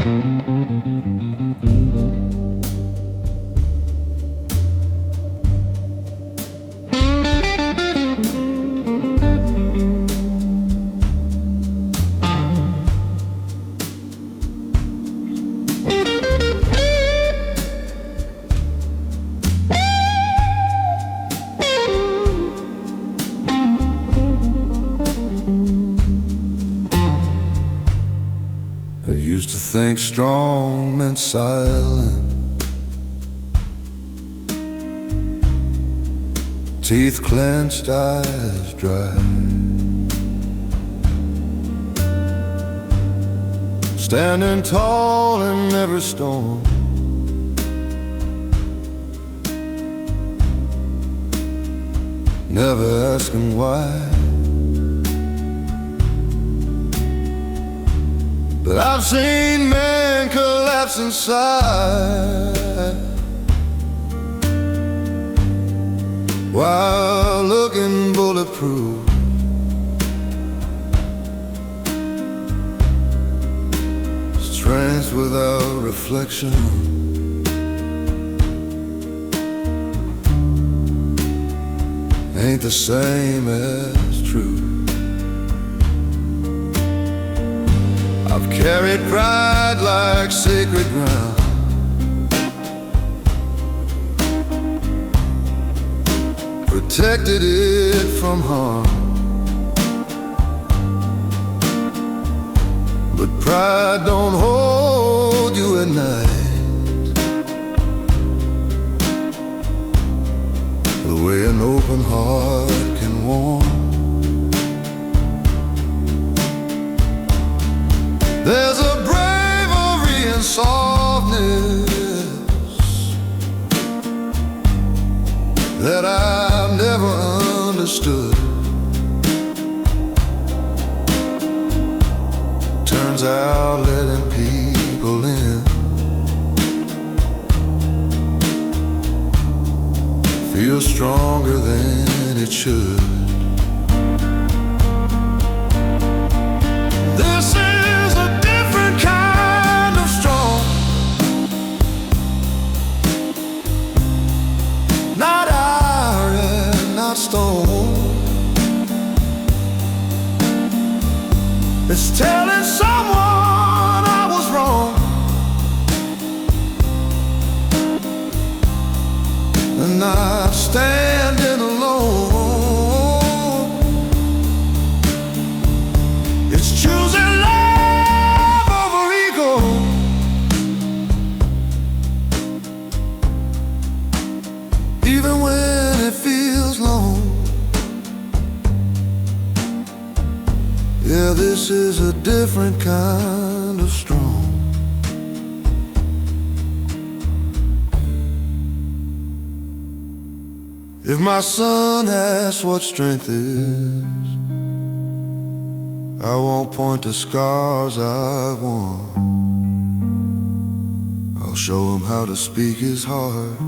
I used to think strong meant silent, teeth clenched, eyes dry, standing tall in every storm, never asking why. But I've seen men collapse inside while looking bulletproof. Strength without reflection, ain't the same as truth. I've carried pride like sacred ground, protected it from harm. But pride don't hold you at night the way an open heart can warm. There's a bravery and softness that I've never understood. Turns out letting people in feels stronger than it should. This is a different kind of strong, not iron, not stone. It's telling someone I was wrong and not standing alone. It's choosing love over ego, even when it feels long. Yeah, this is a different kind of strong. If my son asks what strength is, I won't point to scars I've won. I'll show him how to speak his heart.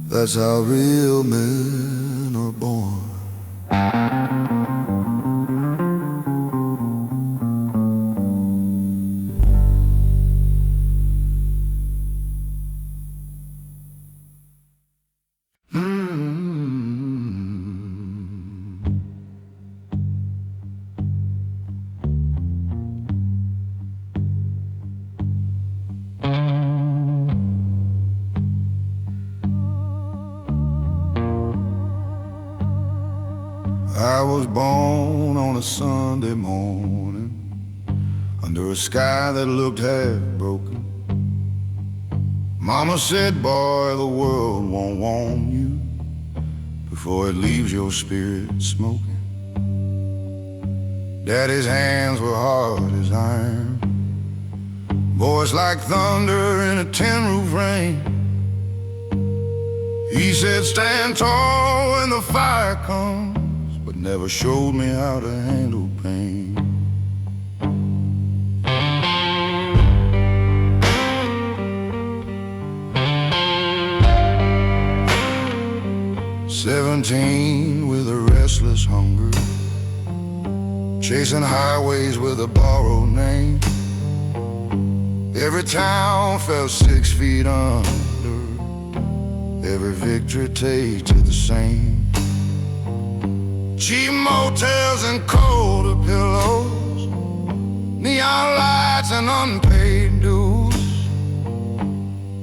That's how real men are born. I was born on a Sunday morning under a sky that looked half broken. Mama said, boy, the world won't warm you before it leaves your spirit smoking. Daddy's hands were hard as iron, voice like thunder in a tin-roof rain. He said, stand tall when the fire comes, but never showed me how to handle pain. "17 with a restless hunger, chasing highways with a borrowed name. town fell 6 feet under. Every victory tasted the same. Cheap motels and colder pillows, neon lights and unpaid dues.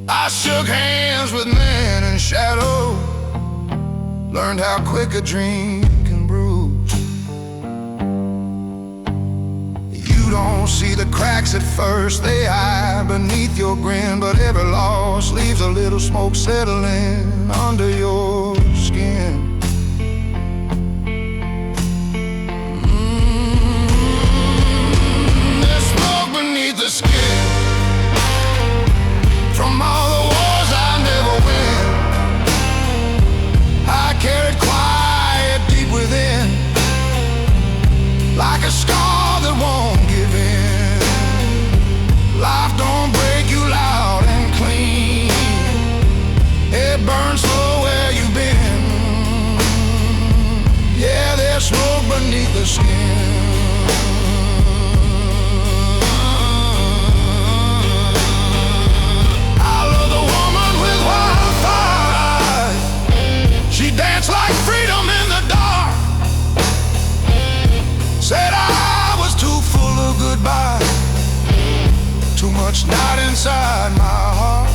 I shook hands with men in shadow, learned how quick a dream can bruise. You don't see the cracks at first, they hide beneath your grin, but every loss leaves a little smoke settling under your skin. There's smoke beneath the skin from all the wars I never win. I carried quiet deep within, like a scar that won't give in. Life don't break you loud and clean, it burns slow where you've been. Yeah, there's smoke beneath the skin. She danced like freedom in the dark, said I was too full of goodbye, too much night inside my heart.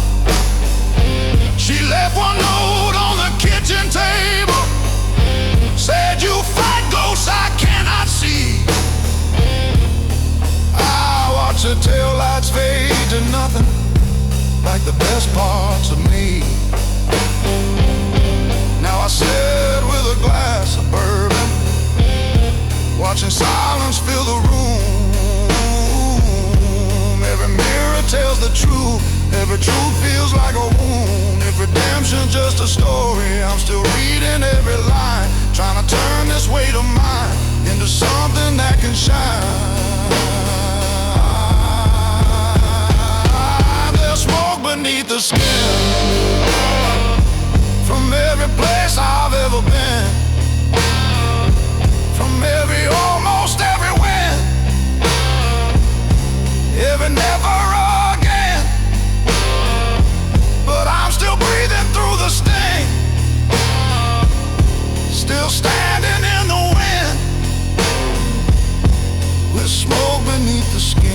She left one note on the kitchen table, said you fight ghosts I cannot see. I watch the taillights fade to nothing, like the best parts of me. Now I sit with a glass of bourbon, watching silence fill the room. Every mirror tells the truth, every truth feels like a wound. If redemption's just a story, I'm still reading every line, trying to turn this weight of mine into something that can shine. There's smoke beneath the skin from every place I've ever been, from almost every win, every never again. But I'm still breathing through the sting, still standing in the wind, with smoke beneath the skin.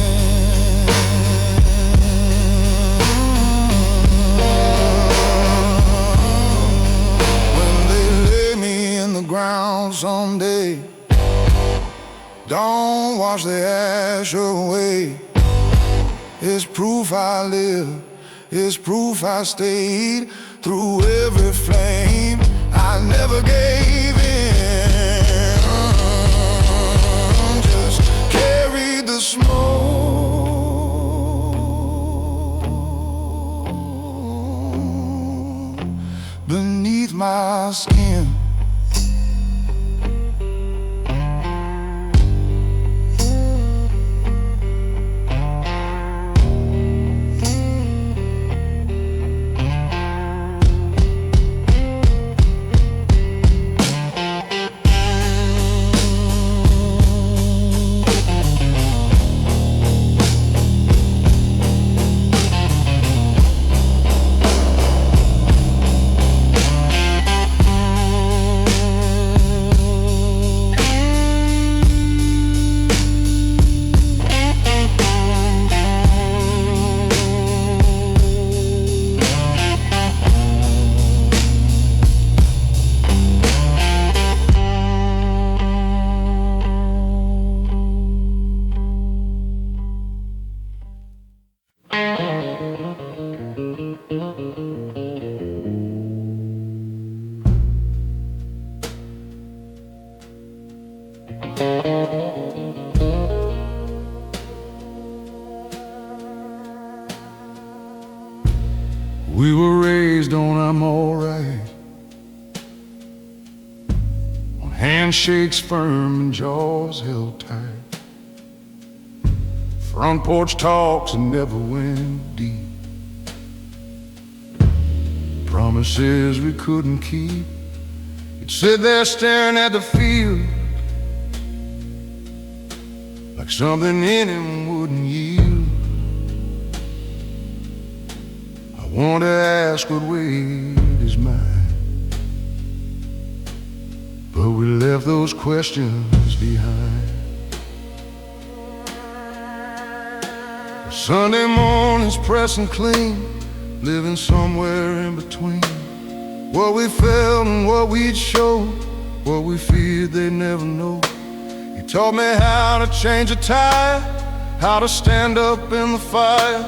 Ground someday, don't wash the ash away. It's proof I live, it's proof I stayed through every flame. I never gave in, just carried the smoke beneath my skin. We were raised on I'm alright, on handshakes firm and jaws held tight, front porch talks and never went deep, promises we couldn't keep. You'd sit there staring at the field like something in him wouldn't yield. want to ask what weight is mine, but we left those questions behind. Sunday mornings pressing clean, living somewhere in between what we felt and what we'd show, what we feared they'd never know. He taught me how to change a tire, how to stand up in the fire,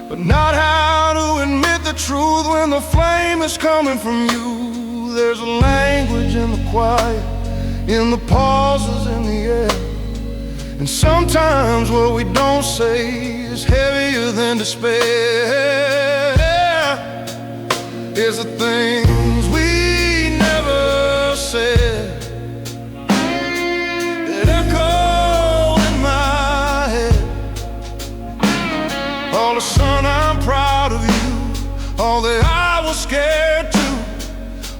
but not how to admit the truth when the flame is coming from you. There's a language in the quiet, in the pauses in the air, and sometimes what we don't say is heavier than despair. It's the things we never said that echo in my head. All the son, I'm proud of you. All that I was scared to,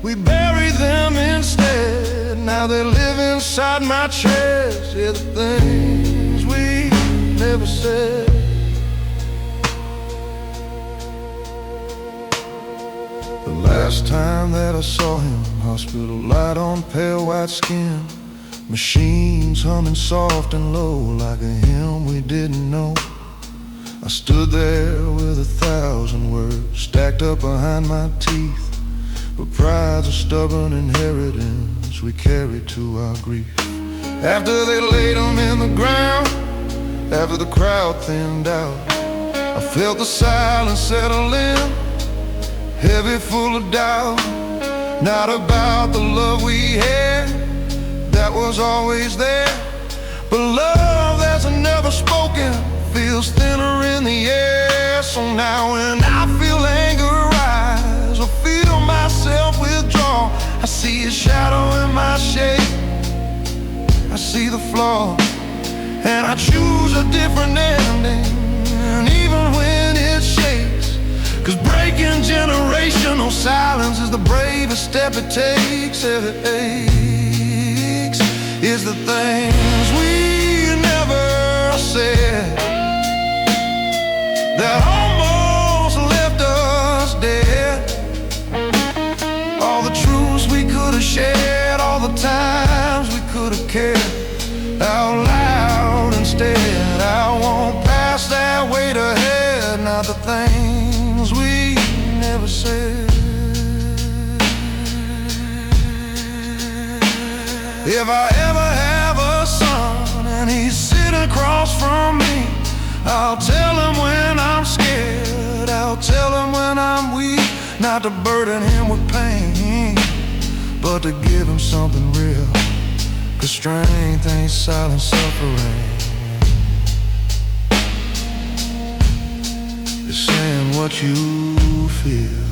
we buried them instead. Now they live inside my chest. Yeah, the things we never said. The last time that I saw him, hospital light on pale white skin, machines humming soft and low like a hymn we didn't know. I stood there with 1,000 words stacked up behind my teeth, but pride's a stubborn inheritance we carry to our grief. After they laid him in the ground, after the crowd thinned out, I felt the silence settle in, heavy, full of doubt. Not about the love we had, that was always there, but love that's never spoken feels thinner in the air. So now when I feel anger rise or feel myself withdraw, I see a shadow in my shape, I see the flaw, and I choose a different ending, and even when it shakes. 'Cause breaking generational silence is the bravest step it takes. If it aches, is the things we never said that almost left us dead. All the truths we could have shared, all the times we could have cared out loud instead. I won't pass that weight ahead, not the things we never said. If I ever have a son and he's sitting across from me, I'll tell him when I'm scared, I'll tell him when I'm weak, not to burden him with pain, but to give him something real. 'Cause strength ain't silent suffering, it's saying what you feel.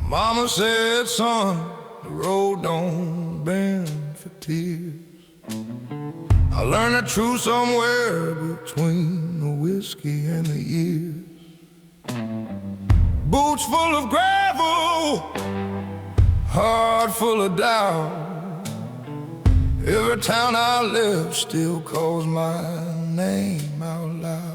Mama said, son, the road don't bend for tears. I learned the truth somewhere between the whiskey and the years. Boots full of gravel, heart full of doubt. Every town I left still calls my name out loud.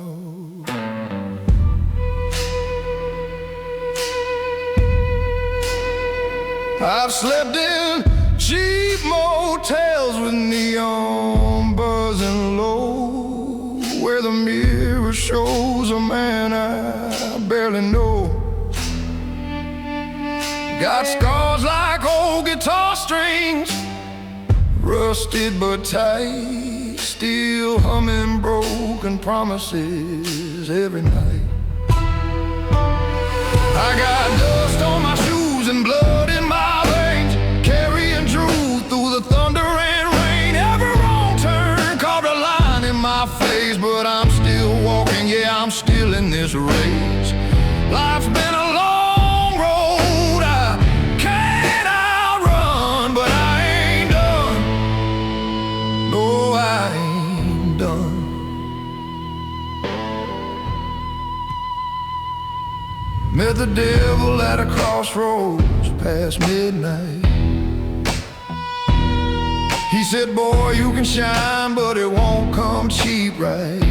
I've slept in cheap motels with neon buzzing low, where the mirror shows a man I barely know. Got scars like old guitar strings, rusted but tight, still humming broken promises every night. I got dust on my shoes and blood in my veins, carrying truth through the thunder and rain. Every wrong turn the devil at a crossroads past midnight. He said, boy, you can shine, but it won't come cheap, right?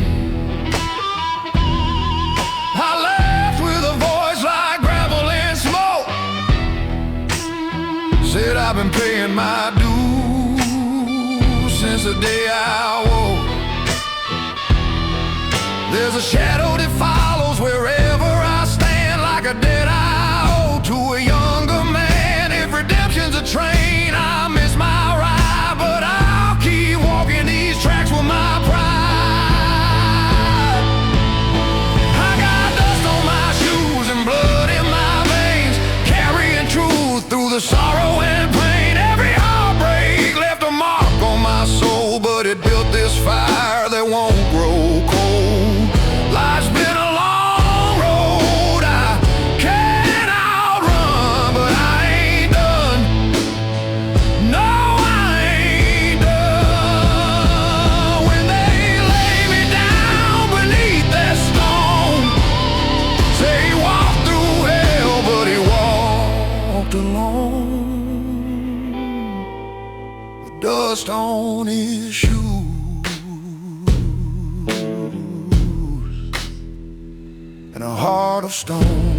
I laughed with a voice like gravel and smoke. Said, I've been paying my dues since the day I woke. There's a shadow that follows wherever I stand, like a dead eye owe to a younger man. If redemption's a train, I miss my ride, but I'll keep walking these tracks with my pride. I got dust on my shoes and blood in my veins, carrying truth through the sorrow and pain. Every heartbreak left a mark on my soul, but it built this fire that won't grow cold. Life's been a long road I can't outrun, but I ain't done. No, I ain't done. When they lay me down beneath that stone, say he walked through hell, but he walked alone, with dust on his shoes and a heart of stone.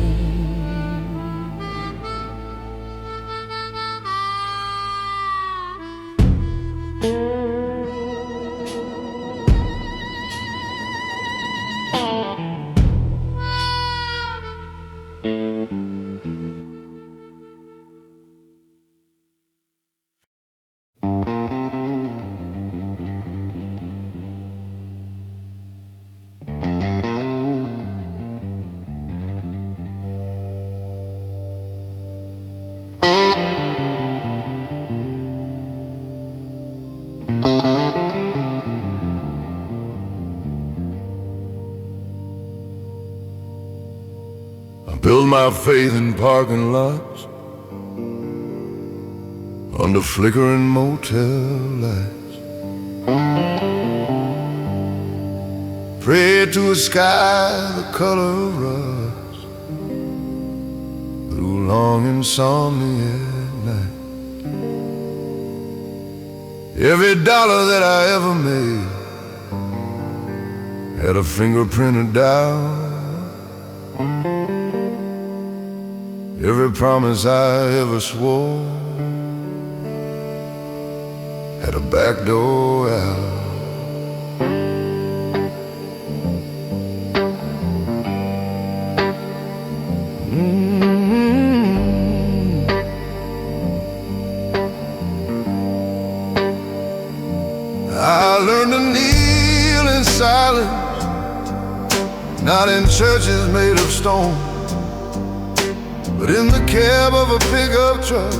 I build my faith in parking lots, under flickering motel lights. Pray to a sky the color of rust, through long insomniac night. Every dollar that I ever made had a fingerprint of doubt. Every promise I ever swore had a back door out. I learned to kneel in silence, not in churches made of stone, but in the cab of a pickup truck,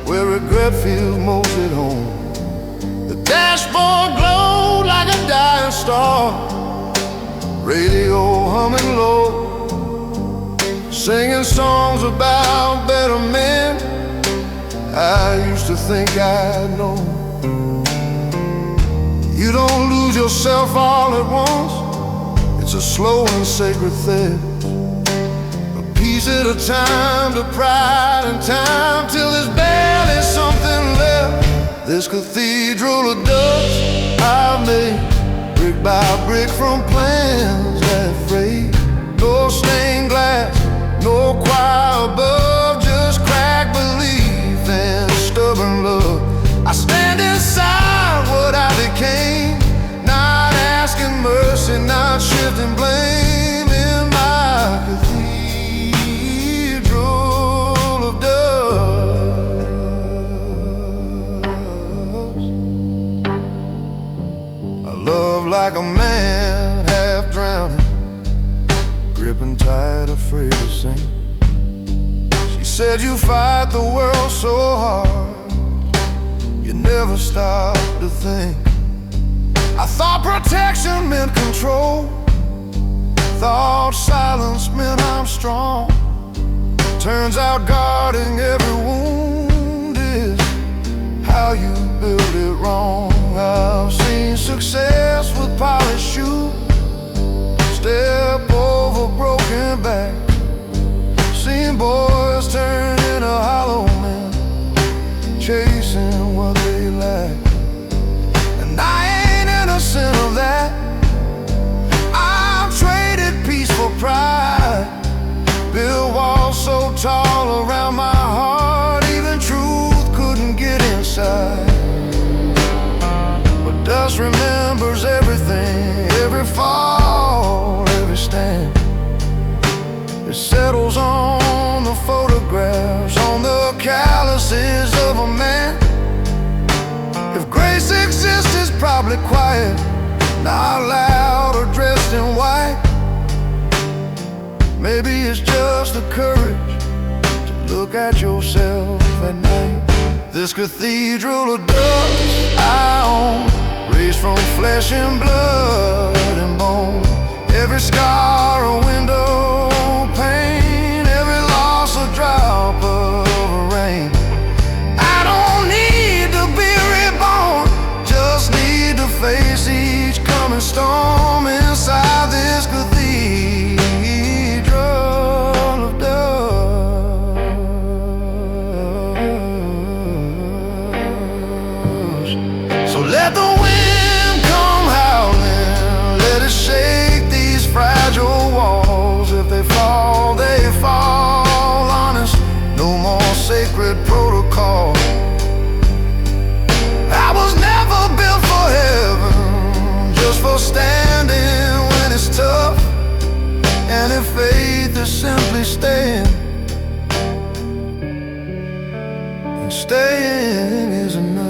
where regret feels most at home. The dashboard glowed like a dying star, radio humming low, singing songs about better men I used to think I'd known. You don't lose yourself all at once, it's a slow and sacred thing. Piece at a time, to pride and time, till there's barely something left. This cathedral of dust I've made, brick by brick from plans that frayed. No stained glass, no choir above, just cracked belief and stubborn love. I stand inside what I became, not asking mercy, not shifting blame in my cathedral. Love like a man half drowning, gripping tight, afraid to sink. She said you fight the world so hard, you never stop to think. I thought protection meant control, thought silence meant I'm strong. Turns out guarding every wound is how you build it wrong. I've seen success with polished shoes step over broken back, probably quiet, not loud or dressed in white. Maybe it's just the courage to look at yourself at night. This cathedral of dust I own, raised from flesh and blood and bone. Every scar a window pane, every loss a drop of rain. I don't need to be reborn, just need to face each coming storm inside this cathedral of dust. So let the wind come howling, let it shake these fragile walls. If they fall, they fall honest. No more sacred protocol. I was never built for heaven, just for standing when it's tough. And if faith is simply staying, then staying is enough.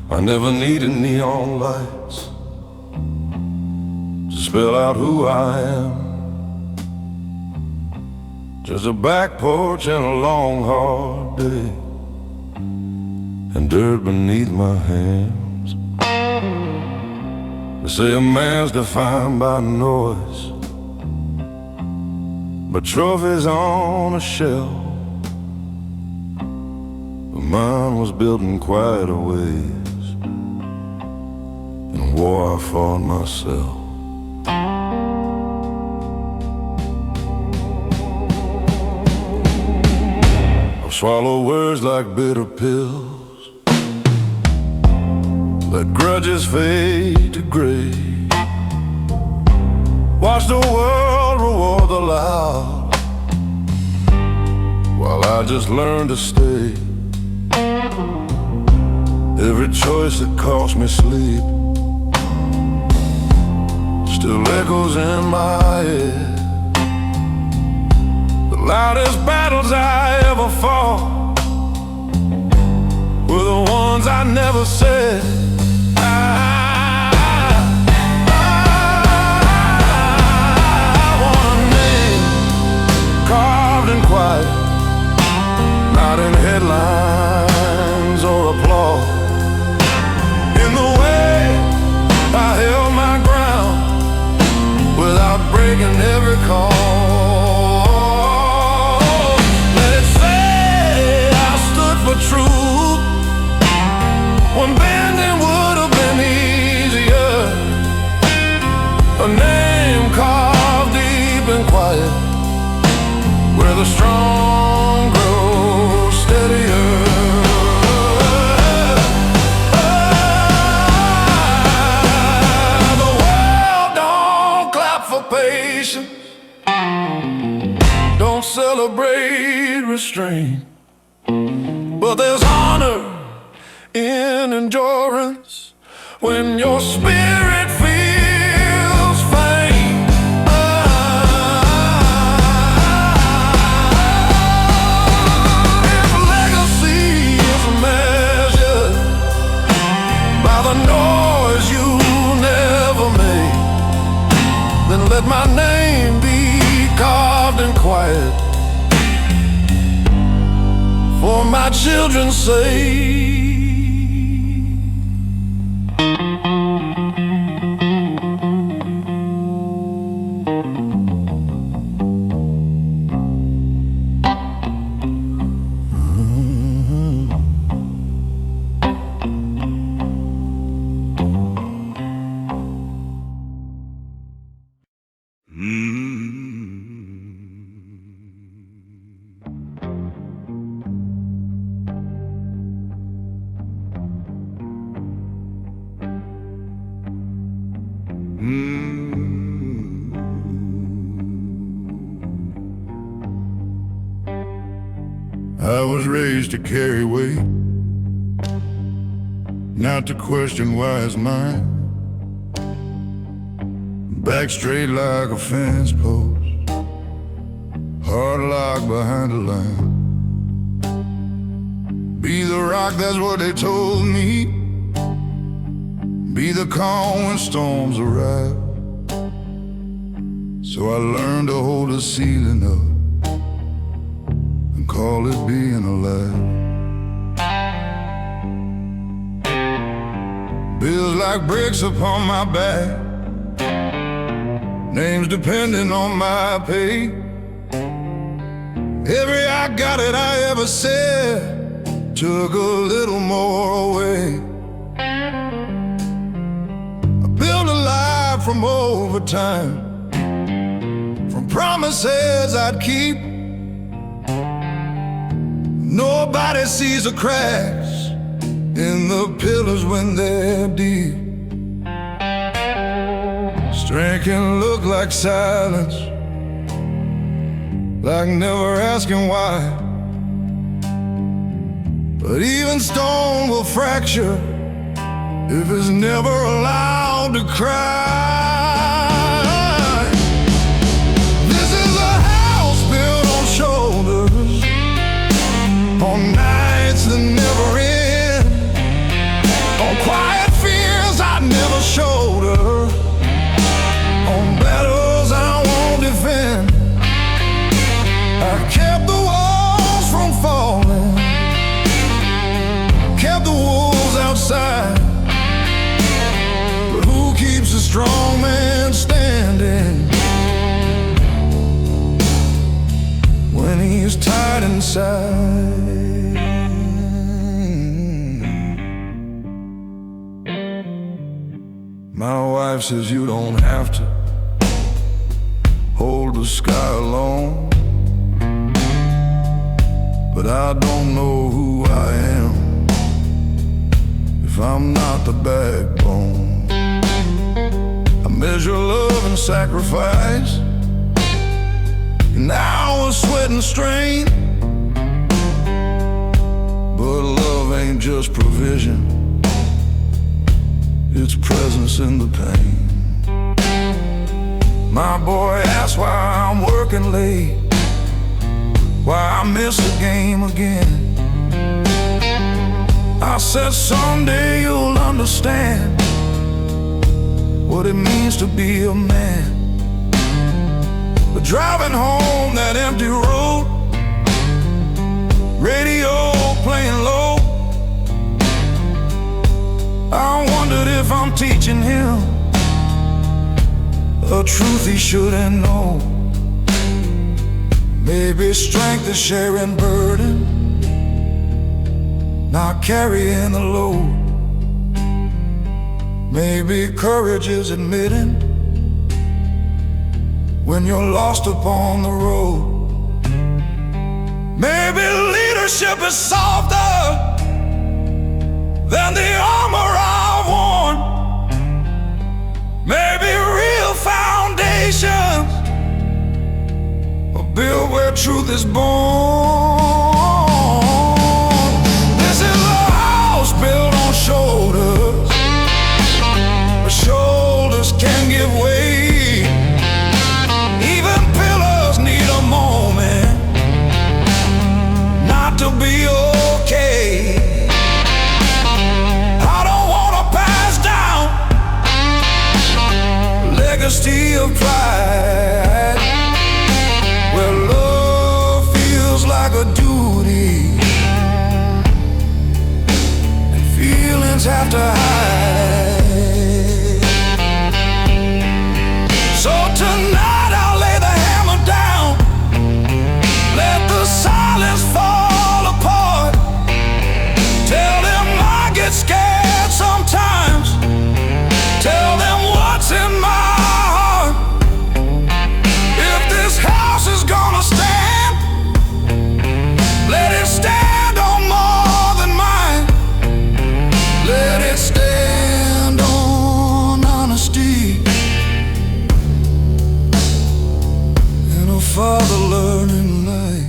I never needed neon lights to spell out who I am. Just a back porch and a long hard day, and dirt beneath my hands. They say a man's defined by noise, but trophies on a shelf. But mine was built in quite a ways, in a war I fought myself. I've swallowed words like bitter pills, let grudges fade to gray, watch the world reward the loud, while I just learned to stay. Every choice that cost me sleep still echoes in my head. The loudest battles I ever fought were the ones I never said. I want a name carved in quiet, not in headlines or applause. In the way I held my ground without breaking every call. Let it say I stood for truth when bending would have been easier. A name carved deep and quiet, where the strong grow steadier. The world don't clap for patience, don't celebrate restraint, but there's honor in endurance when your spirit feels faint. let my name be carved in quiet for my children's sake. I was raised to carry weight, not to question why it's mine. Back straight like a fence post, hard locked behind a line. Be the rock, that's what they told me. Be the calm when storms arrive. So I learned to hold the ceiling up, call it being alive. Bills like bricks upon my back, names depending on my pay. Every I got it I ever said took a little more away. I built a life from overtime, from promises I'd keep. Nobody sees the cracks in the pillars when they're deep. Strength can look like silence, like never asking why. But even stone will fracture if it's never allowed to cry. This is a house built on shoulders, on nights that never end, on quiet fears I never showed her, on battles I won't defend. I kept the walls from falling, kept the wolves outside. But who keeps a strong man standing when he's tied inside? My wife says you don't have to hold the sky alone, but I don't know who I am if I'm not the backbone. I measure love and sacrifice, and hours, sweat and strain. But love ain't just provision, it's presence in the pain. My boy asks why I'm working late, why I miss the game again. I said someday you'll understand what it means to be a man. But driving home that empty road, radio playing low, I wondered if I'm teaching him a truth he shouldn't know. Maybe strength is sharing burden, not carrying the load. Maybe courage is admitting when you're lost upon the road. Maybe leadership is softer than the armor I've worn. Maybe real foundations are built where truth is born. This is a house built on shoulders, but shoulders can give way. Even pillars need a moment not to be okay. I don't wanna pass down legacy of pride. father learning life.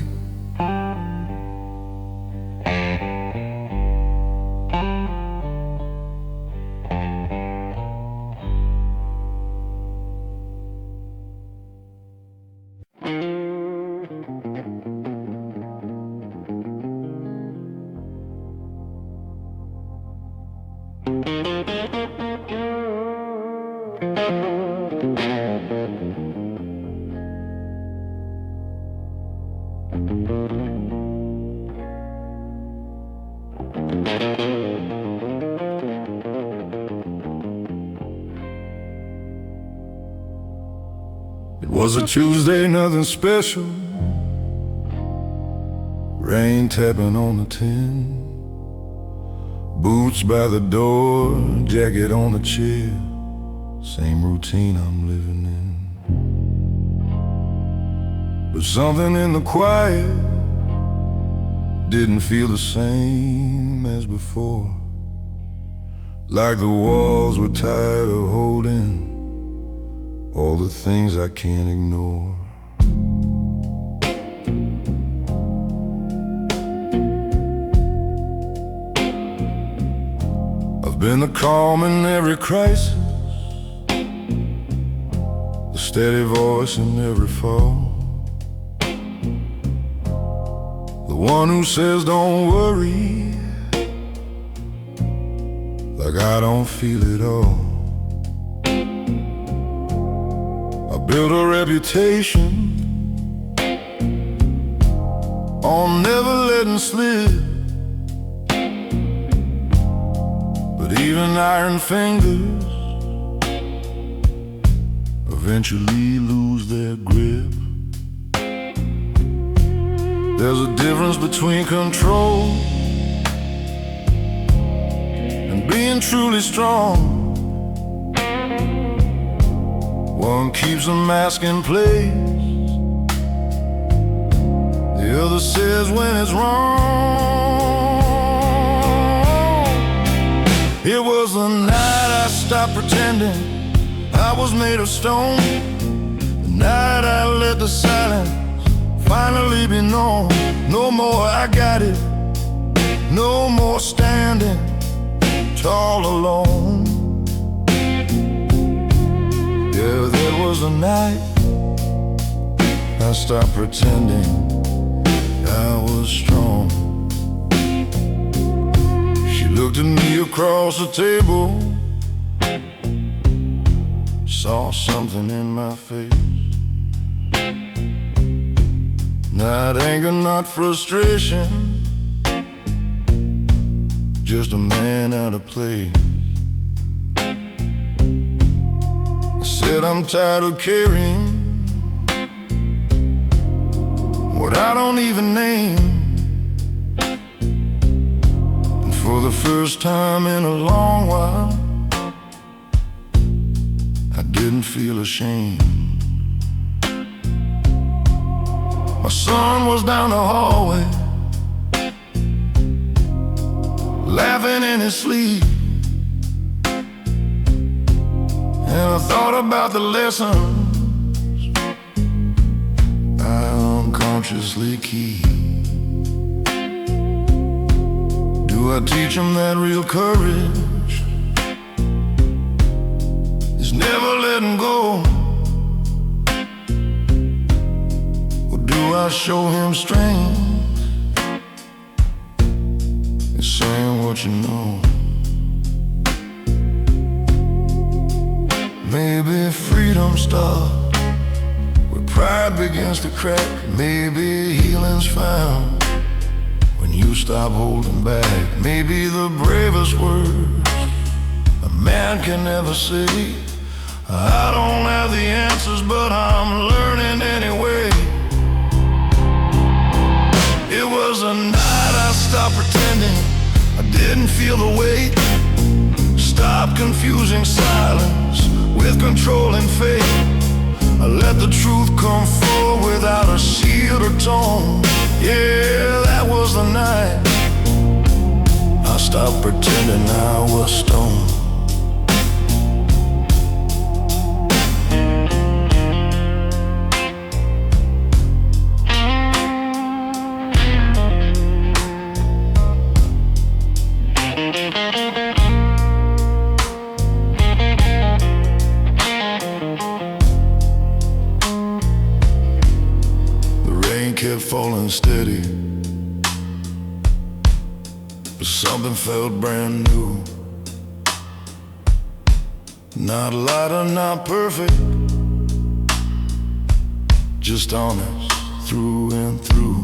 It was a Tuesday, nothing special. Rain tapping on the tin. Boots by the door, jacket on the chair. Same routine I'm living in. But something in the quiet didn't feel the same as before. Like the walls were tired of holding all the things I can't ignore. I've been the calm in every crisis, the steady voice in every fall, the one who says don't worry, like I don't feel it all. Built a reputation on never letting slip, but even iron fingers eventually lose their grip. There's a difference between control and being truly strong. One keeps a mask in place, the other says when it's wrong. It was the night I stopped pretending I was made of stone, the night I let the silence finally be known. No more I got it, no more standing tall alone. Yeah, there was a night I stopped pretending I was strong. She looked at me across the table, saw something in my face. Not anger, not frustration, just a man out of place. Said I'm tired of carrying what I don't even name. And for the first time in a long while, I didn't feel ashamed. My son was down the hallway, laughing in his sleep. And I thought about the lessons I unconsciously keep. Do I teach them that real courage is never letting go? Or do I show him strength and saying what you know? Maybe freedom starts where pride begins to crack. Maybe healing's found when you stop holding back. Maybe the bravest words a man can ever say. I don't have the answers, but I'm learning anyway. It was a night I stopped pretending I didn't feel the weight. Stop confusing silence with control and faith. I let the truth come forward without a shield or tone. Yeah, that was the night I stopped pretending I was stoned. kept falling steady, but something felt brand new. Not lighter, not perfect, just honest through and through.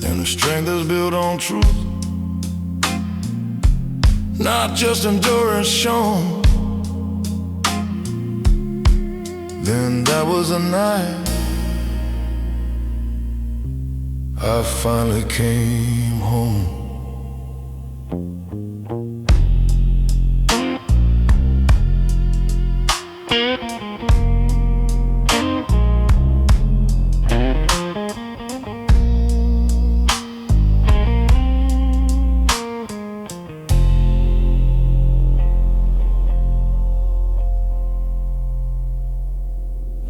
And the strength that's built on truth, not just endurance shown. Then that was the night I finally came home.